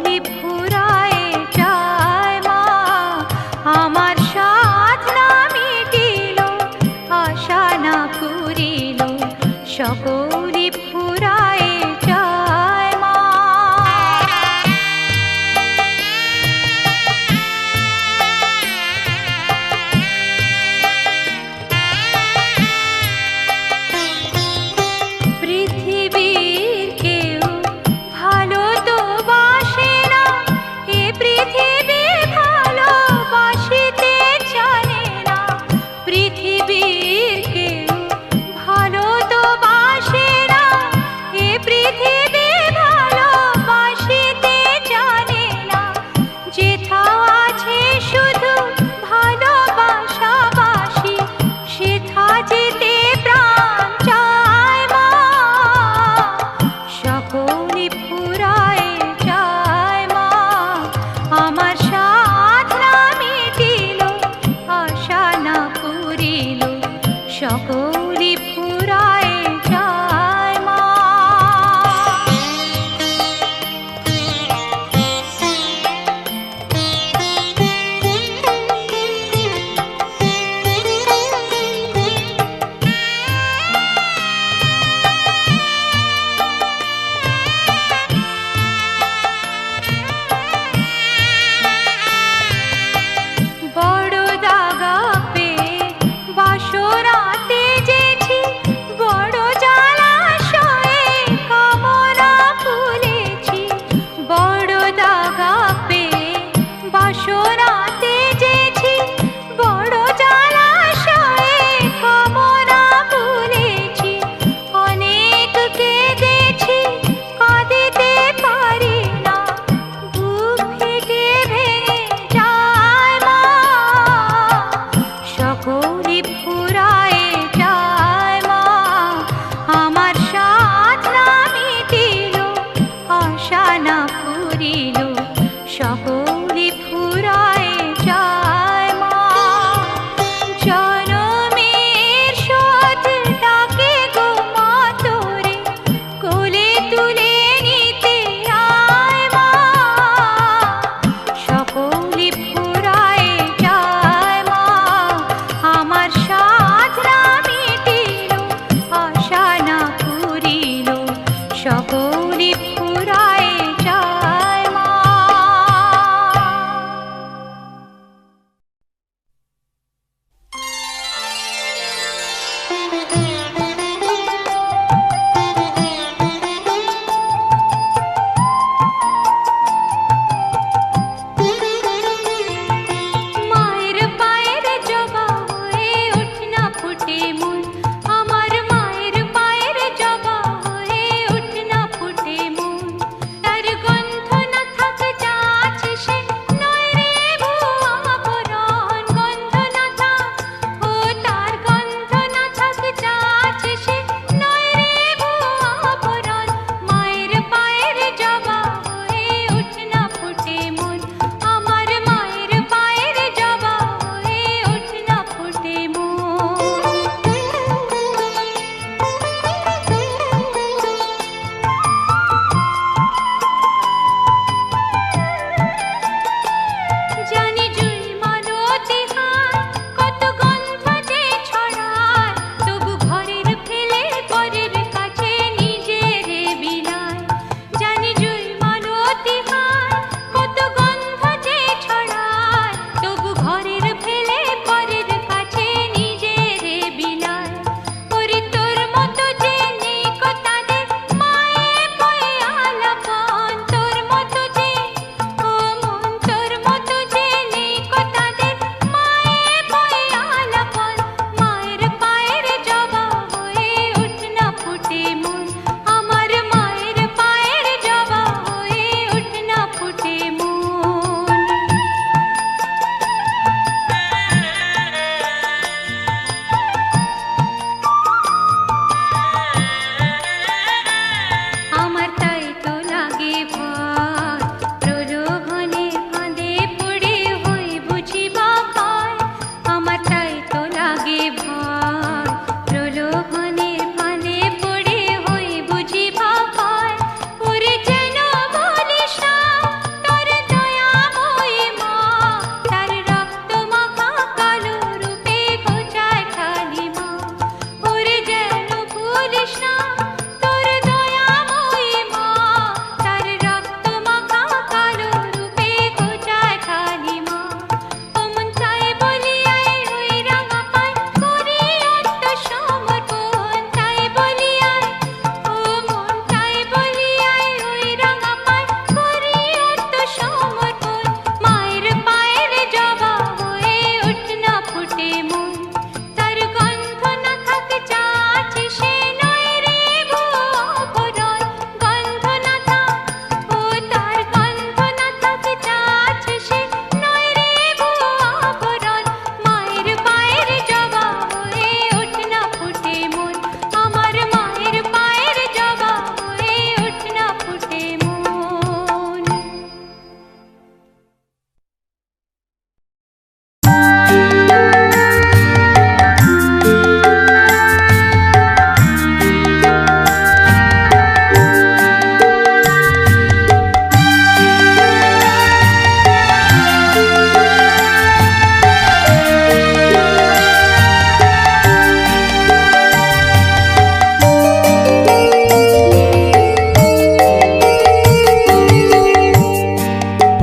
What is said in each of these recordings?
সকলি ফুরায় যায় মা, আমার সাধ না মিটিল, আশা না পুরিল, সকলি ফুরায় যায় মা। পৃথিবীর কেউ ভালো তো বাসে না, এ পৃথিবী ভালোবাসিতে জানে না। পৃথিবীর কেউ ভালো তো বাসে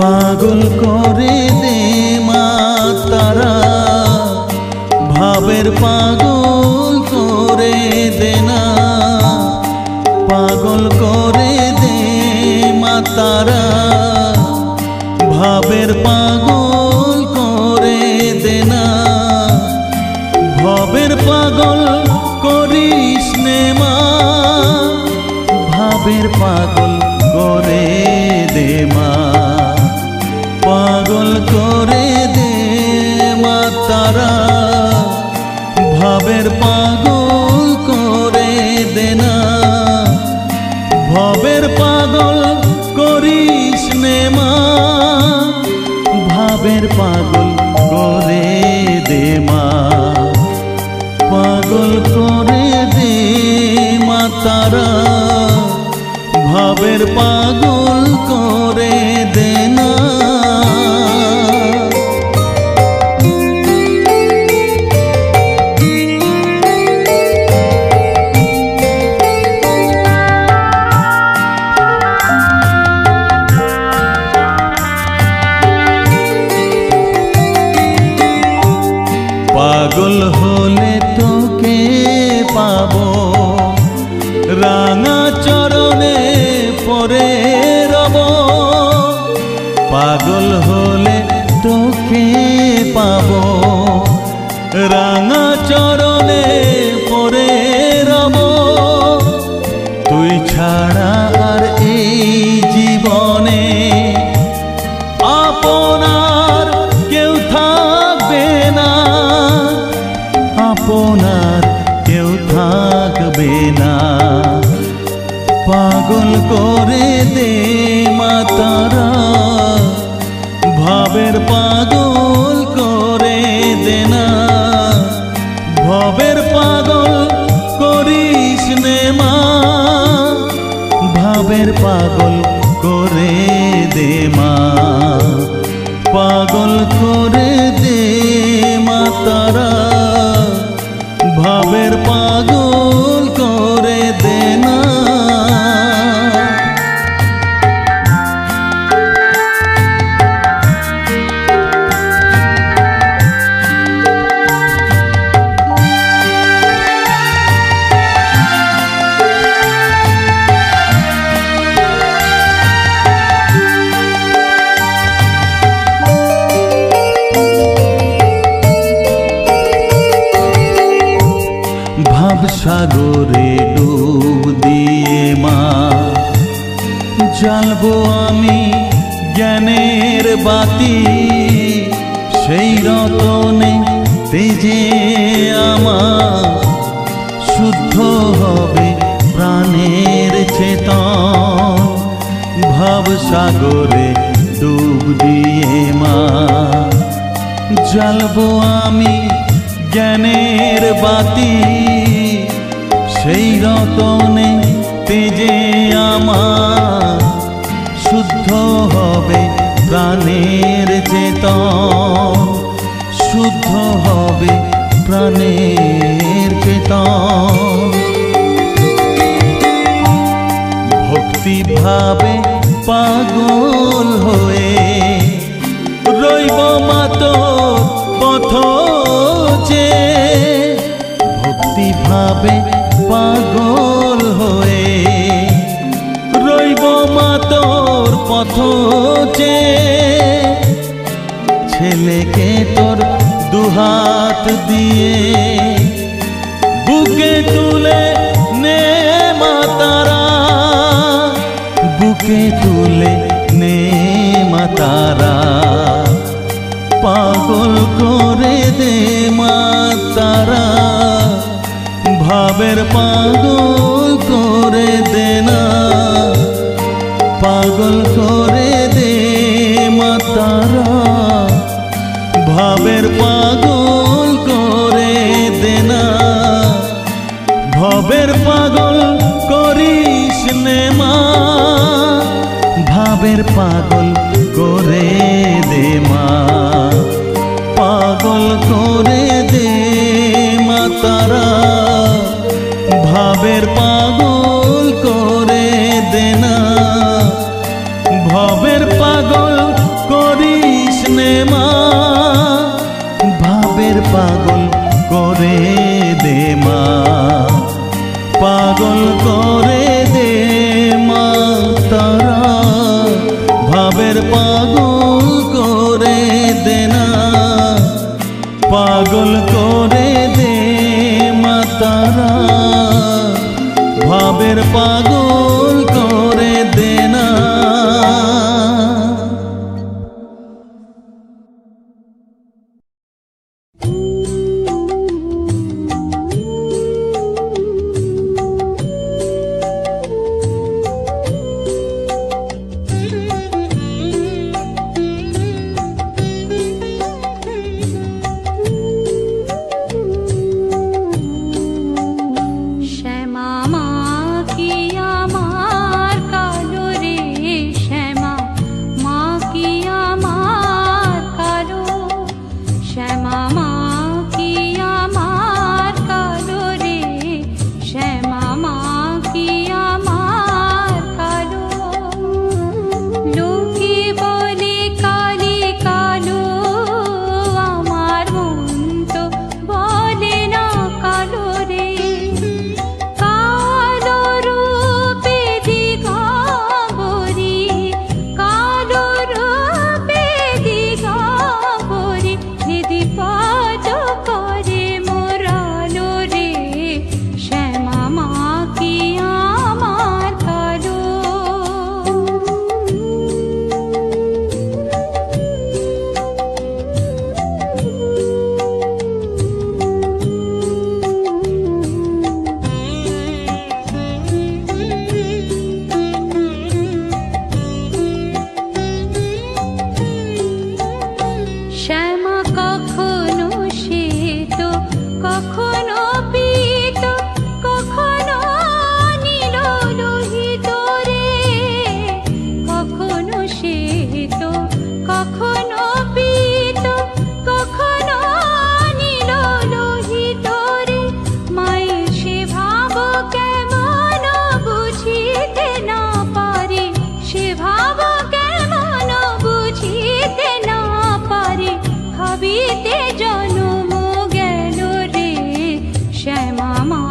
পাগল করে দে মা তারা, ভাবের পাগল করে দে না, পাগল করে দে মা তারা, ভাবের পাগল করে দে না, ভবের পাগল করিস নে মা, ভাবের পাগল করে দে মা, পাগল করে দে মা তারা, ভাবের পাগল করে দে না, ভবের পাগল করিস নে মা, ভাবের পাগল করে দে মা, পাগল করে দে মা তারা, ভাবের পাগল করে দে না। পাগল হলে তোকে পাবো, রাঙা চরণে পরে রব, পাগল হলে তোকে পাবো, রাঙা চরণে পরে রব, তুই ছাড়া আর এই জীবনে আপনার কেউ থাকবে না, আপনার কেউ থাকবে না, পাগল করে দে মা তারা, ভাবের পাগল করে দে না, ভবের পাগল করিস নে মা, ভাবের পাগল করে দে মা, পাগল করে দে মা তারা, ভাবের পাগল করে দে না। সাগরে ডুব দিয়ে মা, জ্বালবো আমি জ্ঞানের বাতি, সেই রতনে তেজে আমার শুদ্ধ হবে প্রাণের চেতন, ভাব সাগরে ডুব দিয়ে মা, জ্বালবো আমি জ্ঞানের বাতি, সেই রতনে তেজে আমার শুদ্ধ হবে প্রাণের চেতন, শুদ্ধ হবে প্রাণের চেতন, ভক্তি ভাবে পাগল হয়ে রইব মা তোর পথ চেয়ে, ভক্তি ভাবে পাগল হয়ে রইব মা তোর পথ চেয়ে, ছেলেকে তোর দুহাত দিয়ে বুকে তুলে নে মা তারা, বুকে তুলে নে মা তারা, পাগল করে দে মা তারা, ভাবের পাগল করে দে না, পাগল করে দে মা তারা, ভাবের পাগল করে দে না, ভবের পাগল করিস নে মা, ভাবের পাগল করে দে মা, পাগল করে দে মা তারা, ভাবের পাগল করে দে না, ভাবের পাগল করিস নে মা, ভাবের পাগল করে দে মা, পাগল করে দে মা তারা, ভাবের পাগল করে দে না, পাগল করে দে মা তারা, ভাবের পাগল করে দে না। শ্যামা মা কি আমার কালো রে, শ্যামা মা কি আমার কালো, শ্যামা মা কি আমার কালো রে, শ্যামা মা কি আমার কালো। লোকে বলে কালি কালো, আমার মন তো বলে না কালো রে। কালো রূপে দিগম্বরী, কালো রূপে দিগম্বরী, হৃদিপদ করে মোরালো রে, শ্যামা মা কি আমার কালো। শ্যামা কখনো শ্বেত, কখনো পীত, কখনো নীল লোহিত রে, কখনো শ্বেত, কখনো পীত, কখনো নীল লোহিত রে। মায়ের সে ভাব কেমন বুঝিতে না পারে, সে ভাব কেমন বুঝিতে না পারে, ভাবিতে জনম গেল রে, শ্যামা মা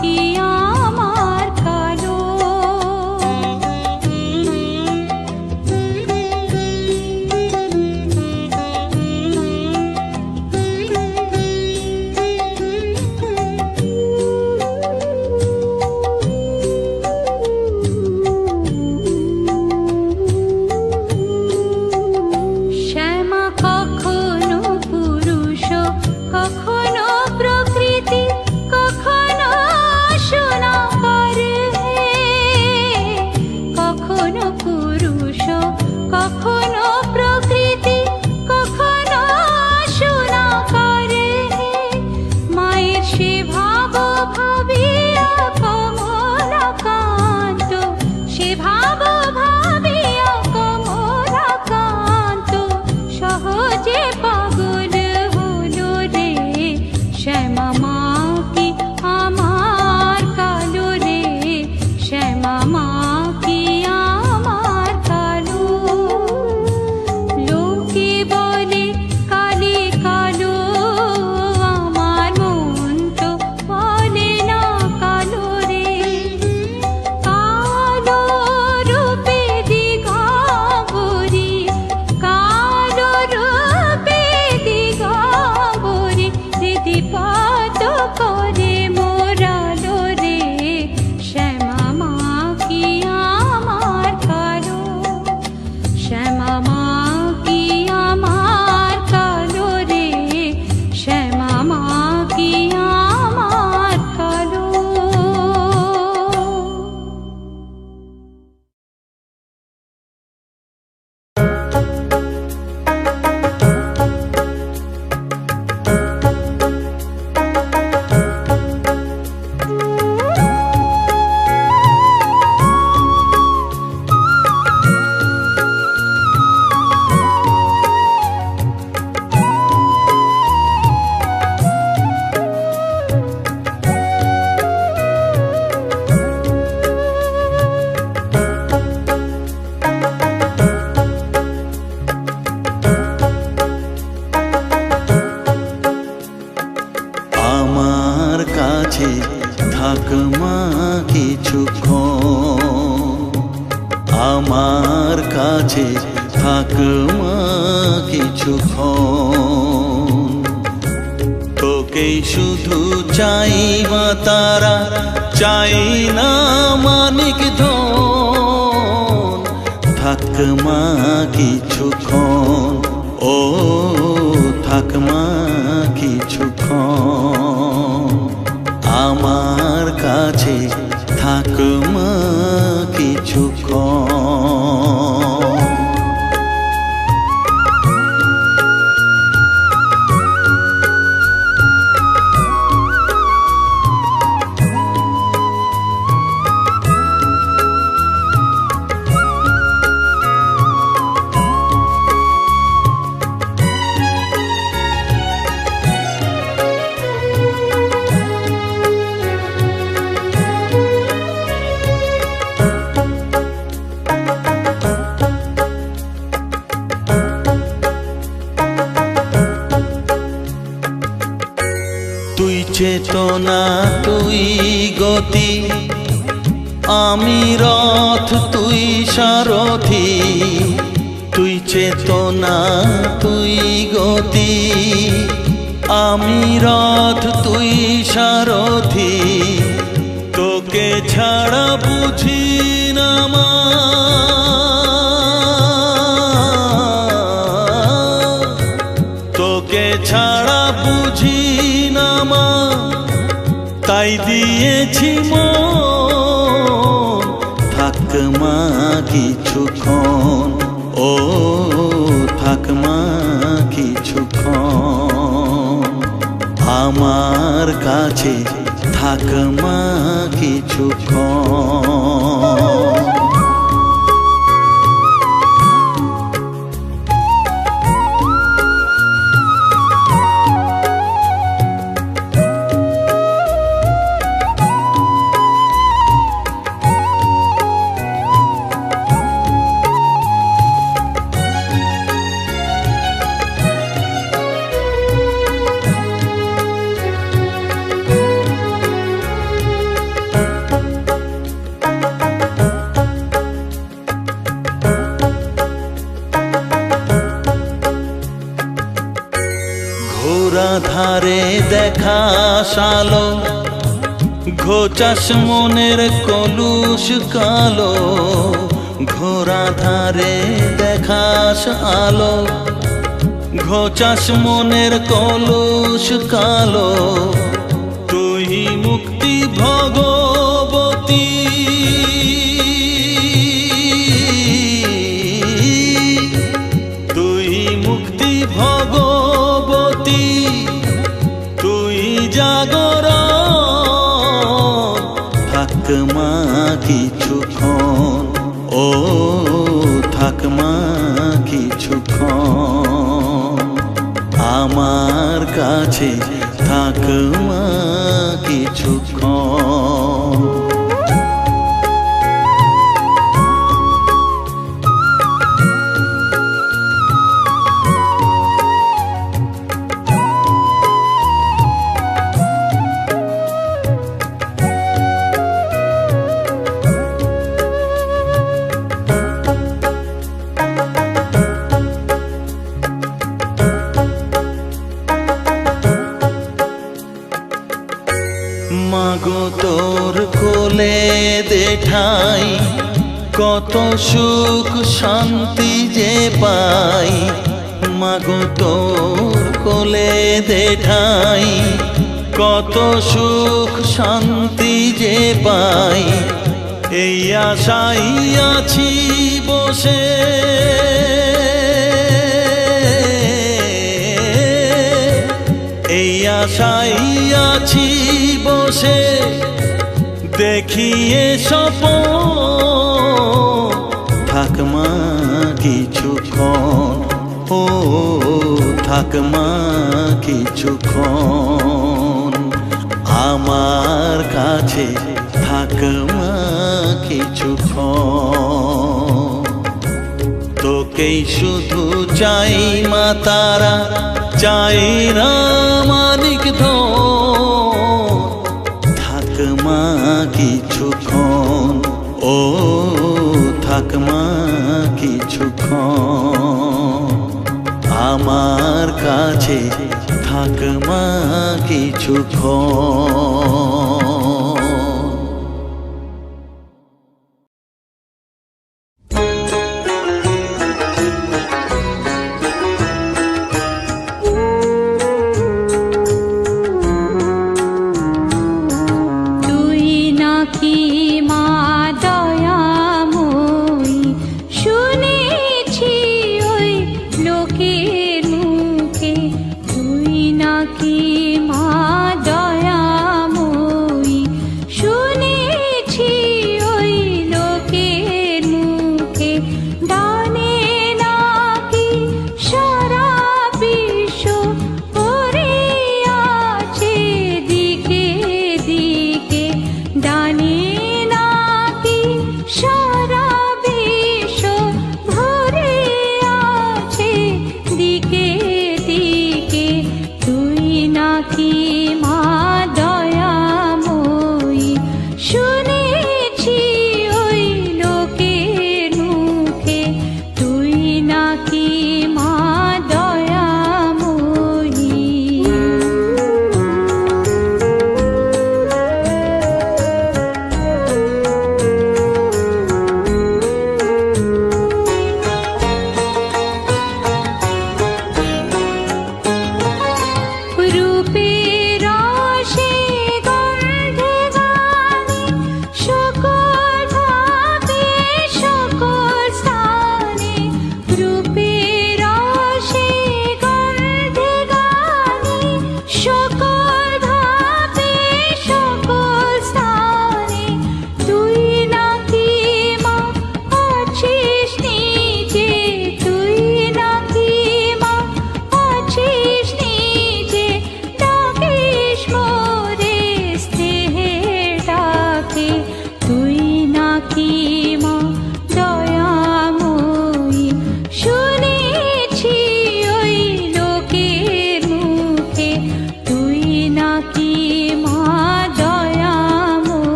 কি আমার কালো। শ্যামা কখনো পুরুষ, কখনো প্রকৃতি, কখনো সোনাকার হে, কখনো পুরুষ, কখনো প্রকৃতি, কখনো সোনাকার হে। মায়ের সে ভাব ভাবিয়া কমলাকান্ত, সে ভাব ভাবিয়া কমলাকান্ত, সহজে পাগল হলো রে, শ্যামা মা কি আমার কালো রে, শ্যামা মা কি আমার কালো। লোকে বলে কালি কালো, আমার মন তো বলে না কালো রে। কালো রূপে দিগম্বরী, কালো রূপে দিগম্বরী, হৃদিপদ করে মোরালো রে, শ্যামা মা কি আমার কালো, শ্যামা মা কি আমার কালো রে, শ্যামা মা কি আমার কালো। থাক মা কিছুক্ষণ। তোকেই শুধু চাই মা তারা, চাই না মানিক ধন। থাক মা কিছুক্ষণ, ও থাক মা কিছুক্ষণ। আমার কাছে থাক মা কিছুক্ষণ। তুই চেতনা, তুই গতি, আমি রথ, তুই সারথি। তুই চেতনা, তুই গতি, আমি রথ, তুই সারথি। তোকে ছাড়া বুঝি না মা, তোকে ছাড়া বুঝি না মা, তাই দিয়েছি মন। থাক মা কিছুক্ষণ, ও থাক মা কিছুক্ষণ। আমার কাছে থাক মা কিছুক্ষণ। ঘোরা ধারে দেখা সালো, ঘোচাস মনের কলুষ কালো। ঘোরা ধারে দেখাস আলো, ঘোচাস মনের কলুষ কালো। তুই মুক্তি ভগবতী, তুই মুক্তি ভগবতী, তুই জাগরণ। থাক মা কিছুক্ষণ, ও থাক মা কিছুক্ষণ। আমার কাছে থাক মা কিছুক্ষণ। মাগো তোর কোলে দেঠাই, কত সুখ শান্তি যে পাই। মাগো তোর কোলে দেঠাই, কত সুখ শান্তি যে পাই। এই আশাই আছি বসে, এই আশাই আছি বসে। দেখিয়ে স্বপন, থাক মা কিছুক্ষণ, ও থাক মা কিছুক্ষণ। আমার কাছে থাক মা কিছুক্ষণ। তোকেই শুধু চাই মা তারা, চাই না মানিক ধন। থাক মা কিছুক্ষণ, ও থাক মা কিছুক্ষণ, আমার কাছে থাক মা কিছুক্ষণ।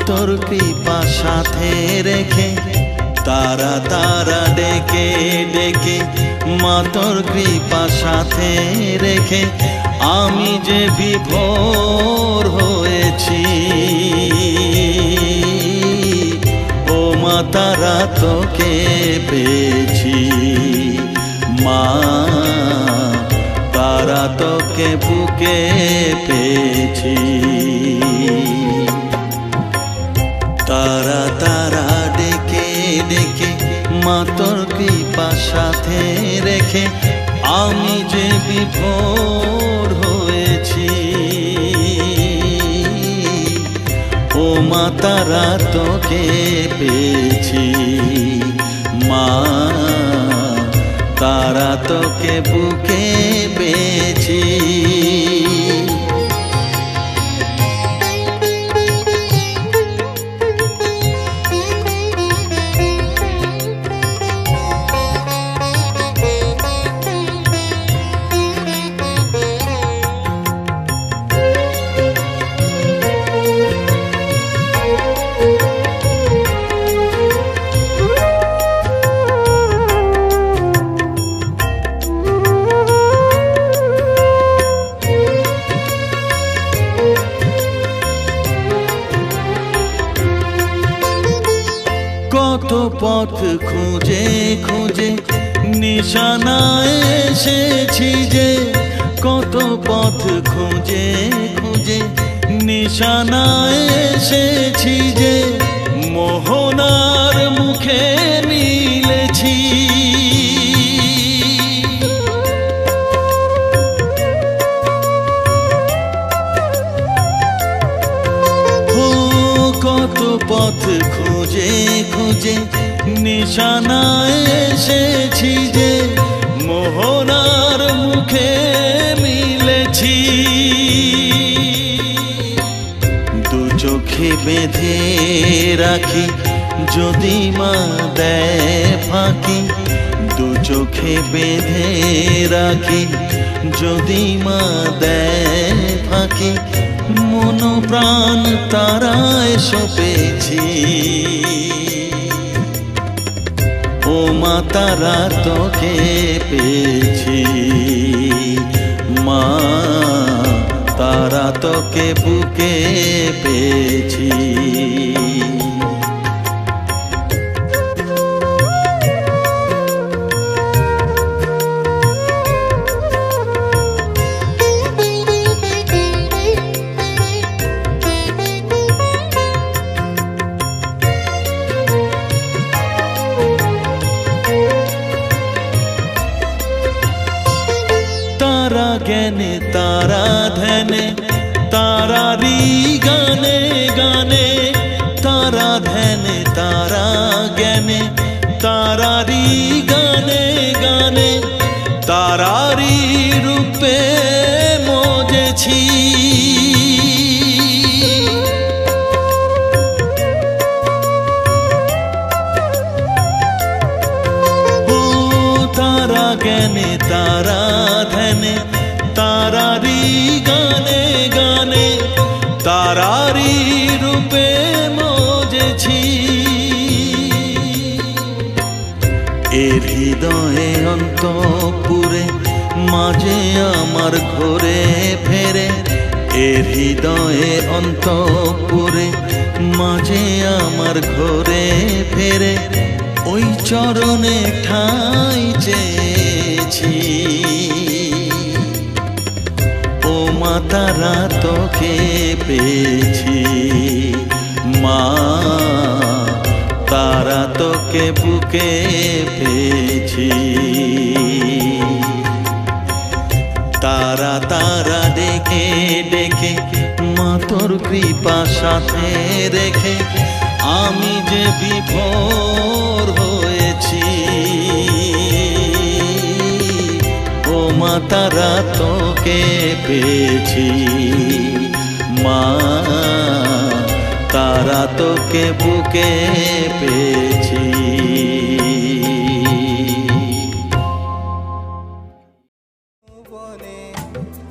তোর কৃপা সাথে রেখে তারা তারা ডেকে ডেকে মা তোর কৃপা সাথে রেখে আমি যে বিভোর হয়েছি। ও মা তারা তোকে পেয়েছি, মা তারা তোকে বুকে পেয়েছি। তারা তারা ডেকে ডেকে মা তোর কৃপা সাথে রেখে আমি যে বিভোর হয়েছি। ও মা তারা তোকে পেয়েছি, মা তারা তোকে বুকে পেয়েছি। কত পথ খুঁজে খুঁজে নিশানায় এসেছি যে, কত পথ খুঁজে খুঁজে নিশানায় এসেছি যে, মোহনার মুখে মিলেছি। কত পথ খুঁজে খুঁজে নিশানায় এসেছি যে, মোহনার মুখে মিলেছি। দু চোখে বেঁধে রাখি যদি মা দেয় ফাঁকি, দু চোখে বেঁধে রাখি যদি মা দেয় ফাঁকি, মন প্রাণ তারায় সপেছি। ও মা তারা তোকে পেয়েছি, মা তারা তোকে বুকে পেয়েছি। তারা জ্ঞানে তারা ধ্যানে তারারি গানে গানে, তারা ধ্যানে তারা জ্ঞানে তারারি গানে গানে, তারারি রূপে মজেছি। তারা জ্ঞানে তারা ধ্যানে তারারি গানে গানে, তারারি রূপে মজেছি। এর হৃদয়ে অন্তপুরে মাঝে আমার ঘরে ফেরে, এর হৃদয়ে অন্তপুরে মাঝে আমার ঘরে ফেরে, ওই চরণে ঠাঁই চেয়েছি। ও মা তারা তোকে পেয়েছি, মা তারা তোকে বুকে পেয়েছি। তারা তারা ডেকে ডেকে মা তোর কৃপা সাথে রেখে আমি যে বিভোর হয়েছি। ও মা তারা তোকে পেয়েছি, মা তারা তোকে বুকে পেয়েছি।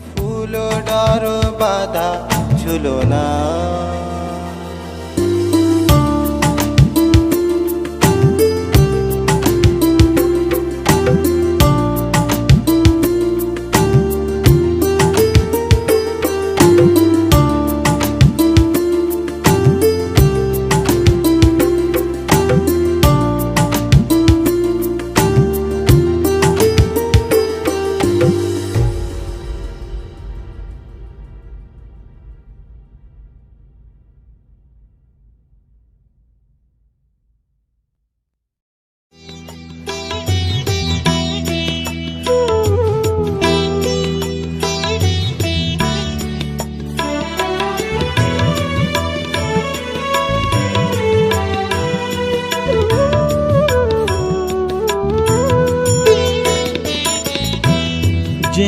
ফুল ডার বাঁধা ঝুলনা,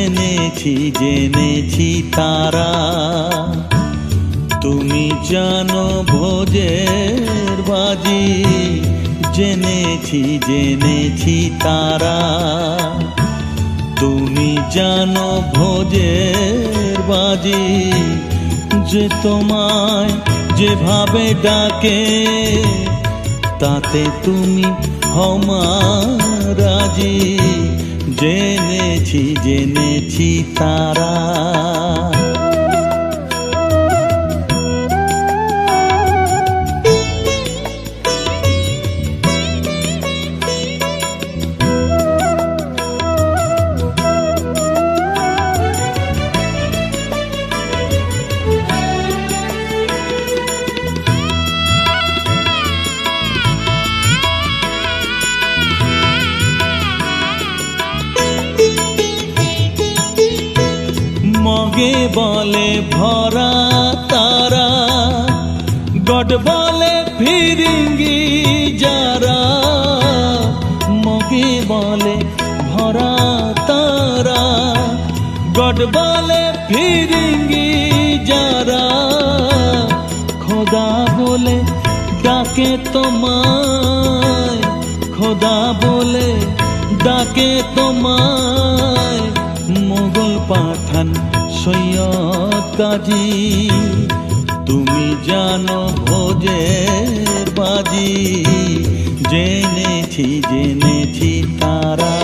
জেনেছি তারা। তুমি জানো ভোজের বাজি, জেনেছি তারা। তুমি জানো ভোজের বাজি, যে তোমায় যেভাবে ডাকে তাতে তুমি হমা রাজি। জেনেছি তারা। মগে বলে ভরা তারা, গড বলে ফিরিঙ্গি যারা। মগে বলে ভরা তারা, গড বলে ফিরিঙ্গি যারা। খোদা বলে ডাকে তোমায়, খোদা বলে ডাকে তোমায়। মোগল পাঠান সৈয়দ কাজী, তুমি জানো ভোজের বাজি। জেনেছি তারা।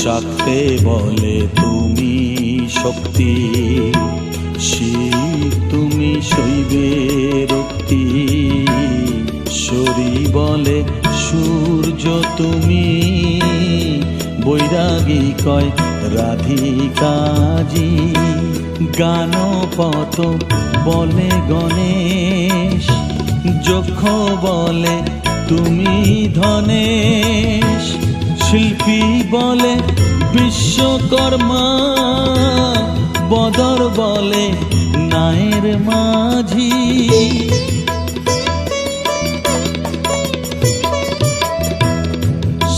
শাক্তে বলে তুমি শক্তি, শিব তুমি শৈবে রক্তি। শরী বলে সূর্য তুমি, বৈরাগী কয় রাধিকাজি। গানপত বলে গণেশ, যক্ষ বলে তুমি ধনেশ। শিল্পী বলে বিশ্বকর্মা, বদর বলে নায়ের মাঝি।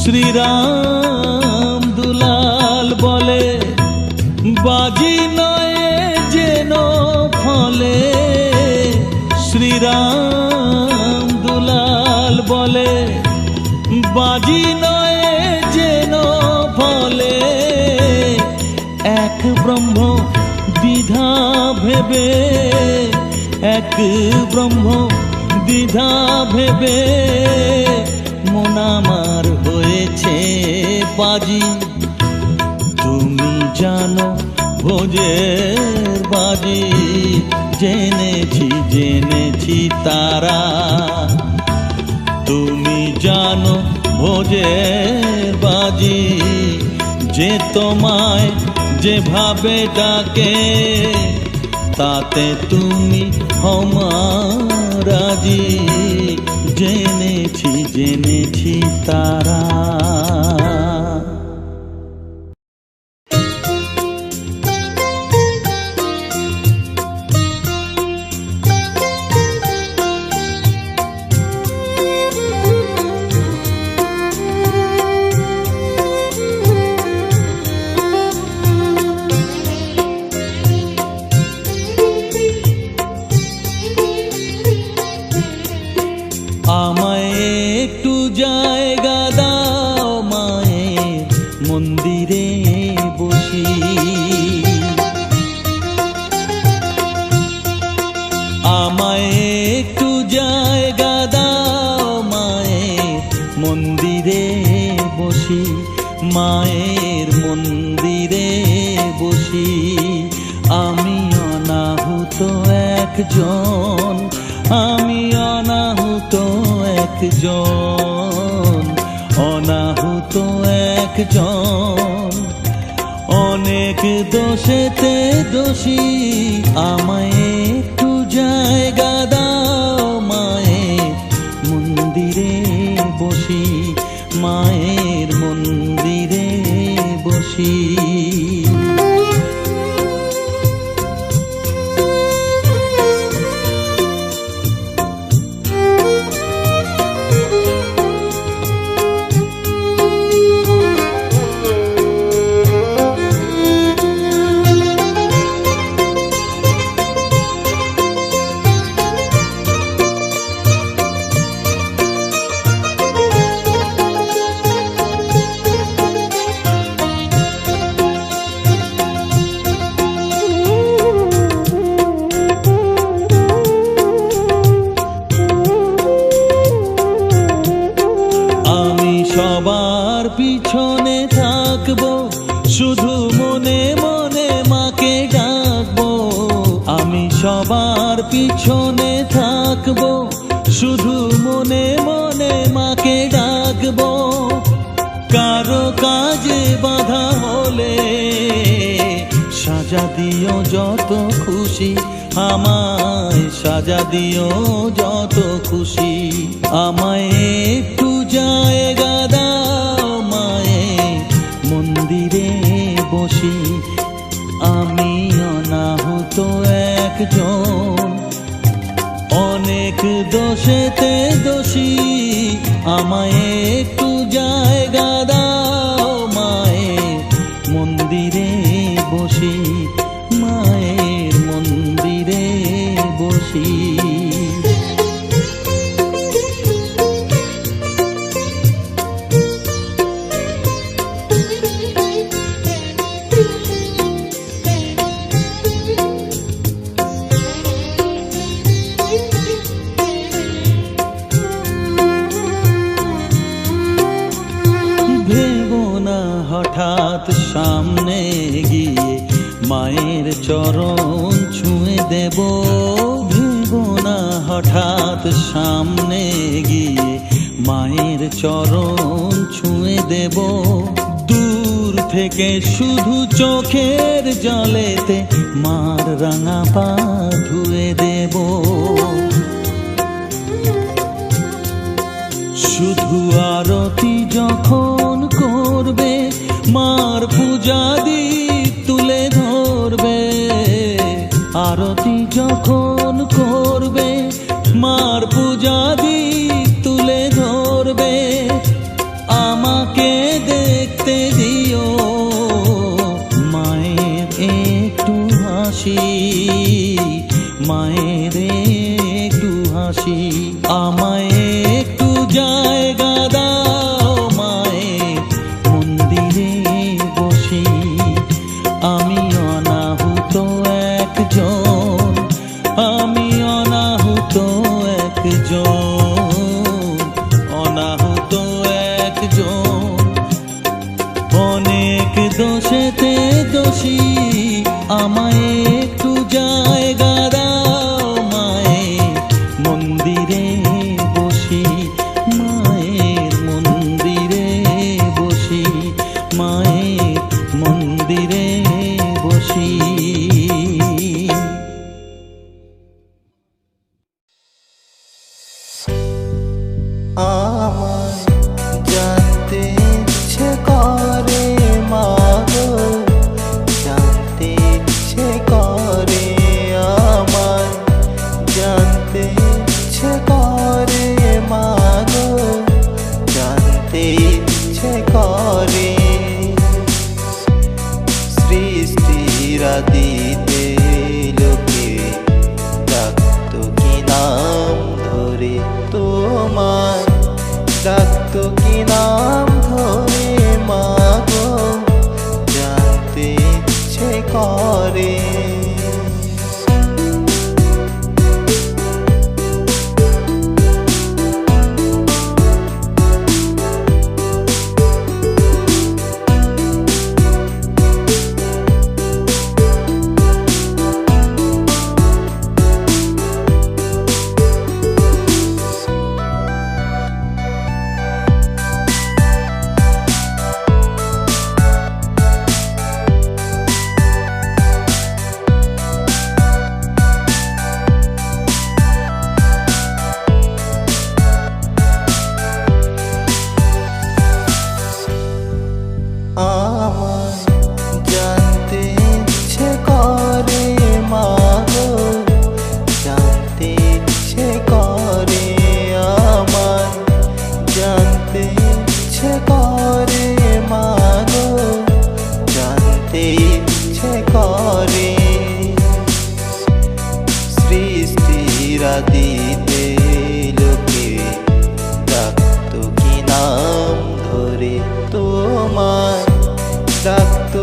শ্রীরাম দুলাল বলে বাজি নয় যেন ফলে। শ্রীরাম দুলাল বলে বাজি নয় যেন ফলে। এক ব্রহ্ম দ্বিধা ভেবে, এক ব্রহ্ম দ্বিধা ভেবে। মন আমার হয়েছে বাজি, তুমি জানো ভোজের বাজি। জেনেছি তারা। তুমি জানো ভোজের বাজি, যে তোমায় যেভাবে ডাকে তাতে তুমি হমা রাজি। জেনেছি তারা। আমায় একটু জায়গা দাও মায়ের মন্দিরে বসি। আমায় একটু জায়গা দাও মায়ের মন্দিরে বসি। মায়ের মন্দিরে বসি। আমি অনাহুত একজন, আমি অনাহুত একজন, অনাহুত একজন। অনেক দোষেতে দোষী, আমায় একটু জায়গা দাও মায়ের মন্দিরে বসি। মায়ের মন্দিরে বসি। সবার পিছনে থাকবো, শুধু মনে মনে মাকে ডাকবো। আমি সবার পিছনে থাকবো, শুধু মনে মনে মাকে ডাকবো। কারো কাজে বাধা হলে সাজা দিও যত খুশি, আমায় সাজা দিও যত খুশি। আমায় একটু জায়গা দাও মায়ের মন্দিরে বসি। আমি অনাহুত একজন, অনেক দোষেতে দোষী। আমায় একটু জায়গা দাও মায়ের মন্দিরে বসি, মায়ের মন্দিরে বসি। হঠাৎ সামনে গিয়ে মায়ের চরণ ছুঁয়ে দেব। ভেবো না হঠাৎ সামনে গিয়ে মায়ের চরণ ছুঁয়ে দেব। দূর থেকে শুধু চোখের জলেতে মার রাঙা পা ধুয়ে দেব। শুধু আরতি যখন করবে, মার পূজা দীপ তুলে ধরবে। আরতি যখন করবে, মার পূজা দীপ তুলে ধরবে। আমাকে দেখতে দিও মায়ের একটু হাসি, মায়ের একটু হাসি। আমায় একটু জায়গা দাও মায়ের মন্দিরে বসি। আমি অনাহুত একজন, আমি অনাহুত একজন, অনাহুত একজন। অনেক দোষেতে দোষী। আমায় একটু জায়গা দাও মায়ের মন্দিরে বসি, মায়ের মন্দিরে বসি, মায়ের মন্দিরে বসি। আমায় জানতে ইচ্ছে করে মা গো, জানতে ইচ্ছে করে। আমায় জানতে ইচ্ছে করে মা গো, জানতে ইচ্ছে করে। সৃষ্টির আদিতে লোকে ডাকতো কি নাম ধরে, তোমায় ডাকতো কি নাম ধরে মা গো, জানতে ইচ্ছে করে। তোমায় ডাকতো